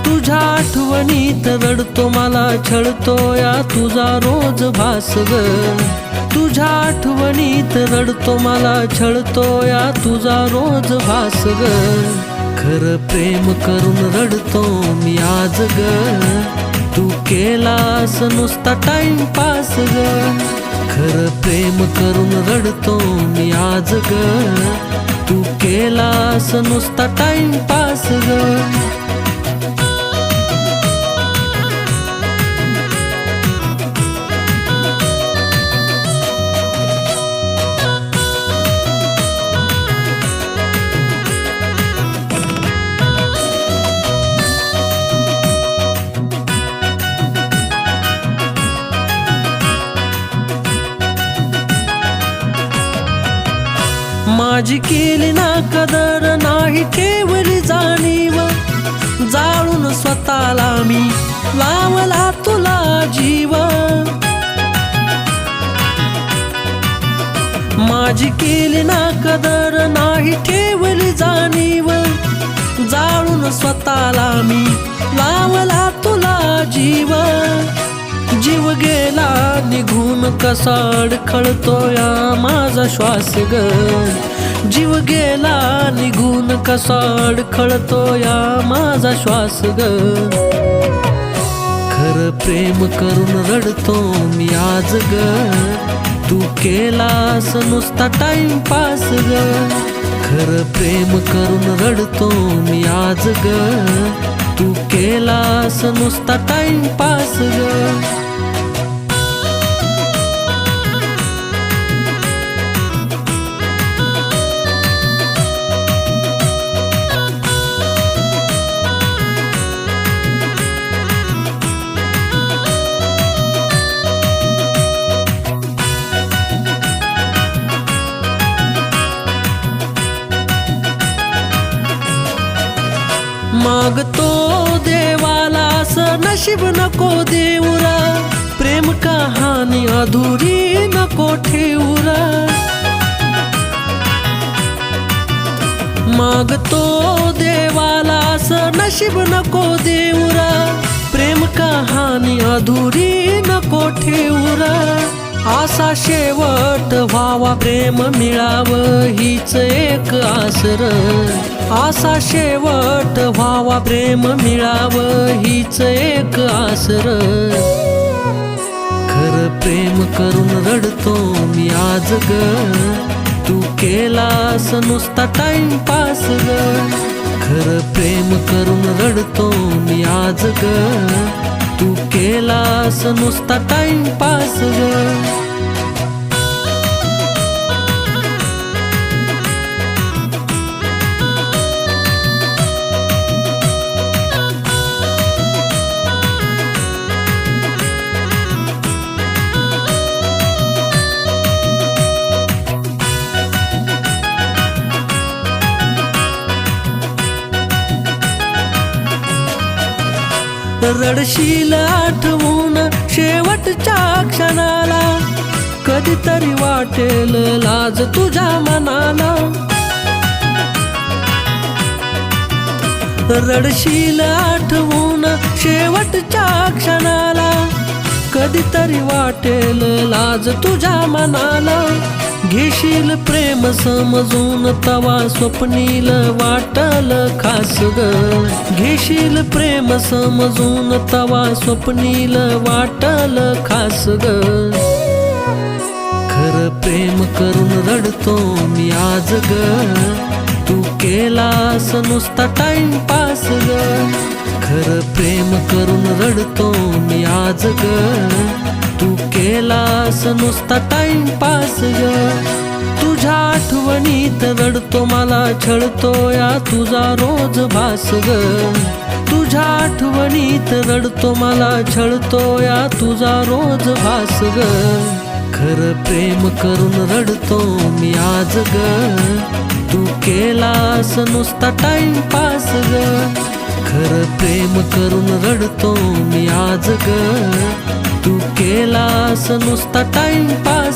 तुझ्या आठवणीत रडतो मला छळतो या तुझा रोज भास ग तुझ्या आठवणीत रडतो मला छळतो या तुझा रोज भास ग खरं प्रेम करून रडतो मी आज ग तू केलास नुसता टाइमपास ग खरं प्रेम करून रडतो मी आज ग तू केलास नुसता टाइमपास ग माझी केली ना कदर नाही ठेवली जाणीव जाळून स्वतःला मी लावला तुला जीव माझी केली ना कदर नाही ठेवली जाणीव जाळून स्वतःला मी लावला तुला जीव जीव गेला निघून कसा अडखळतो या माझा श्वास ग जीव गेला निघून कसा अडखळतो या माझा श्वास ग खरं प्रेम करून रडतो मी आज ग तू केलास नुसता टाइमपास ग खरं प्रेम करून रडतो मी आज ग तू केलास नुसता टाइमपास ग मागतो देवाला असं नशीब नको देऊरा प्रेम कहाणी अधुरी नको ठेऊरा मागतो देवाला असं नशीब नको देऊरा प्रेम कहाणी अधुरी नको ठेऊरा आसा शेवट व्हावा प्रेम मिळावं हीच एक आसर आसा शेवट व्हावा प्रेम मिळावं हीच एक आसर खरं प्रेम करून रडतो मी आज ग तू केलास नुसता टाइमपास ग खरं प्रेम करून रडतो मी आज ग तू केलास नुसता टाइमपास ग रडशील आठवून शेवटच्या क्षणाला कधीतरी वाटेल लाज तुझ्या मनाला रडशील आठवून शेवटच्या क्षणाला कधीतरी वाटेल लाज तुझ्या मनाला घेशील प्रेम समजून तवा स्वप्नील वाटल खास ग घेशील प्रेम समजून तवा स्वप्नील वाटल खास ग खरं प्रेम करून रडतो मी आज ग तू केलास नुसता टाइमपास ग खरं प्रेम करून रडतो मी आज ग तू केलास नुसता टाइमपास ग तुझ्या आठवणीत रडतो मला छळतो या तुझा रोज भास ग तुझ्या आठवणीत रडतो मला छळतो या तुझा रोज भास ग खरं प्रेम करून रडतो मी आज ग तू केलास नुसता टाइमपास ग खरं प्रेम करून रडतो मी आज ग तू केलास नुसता टाइमपास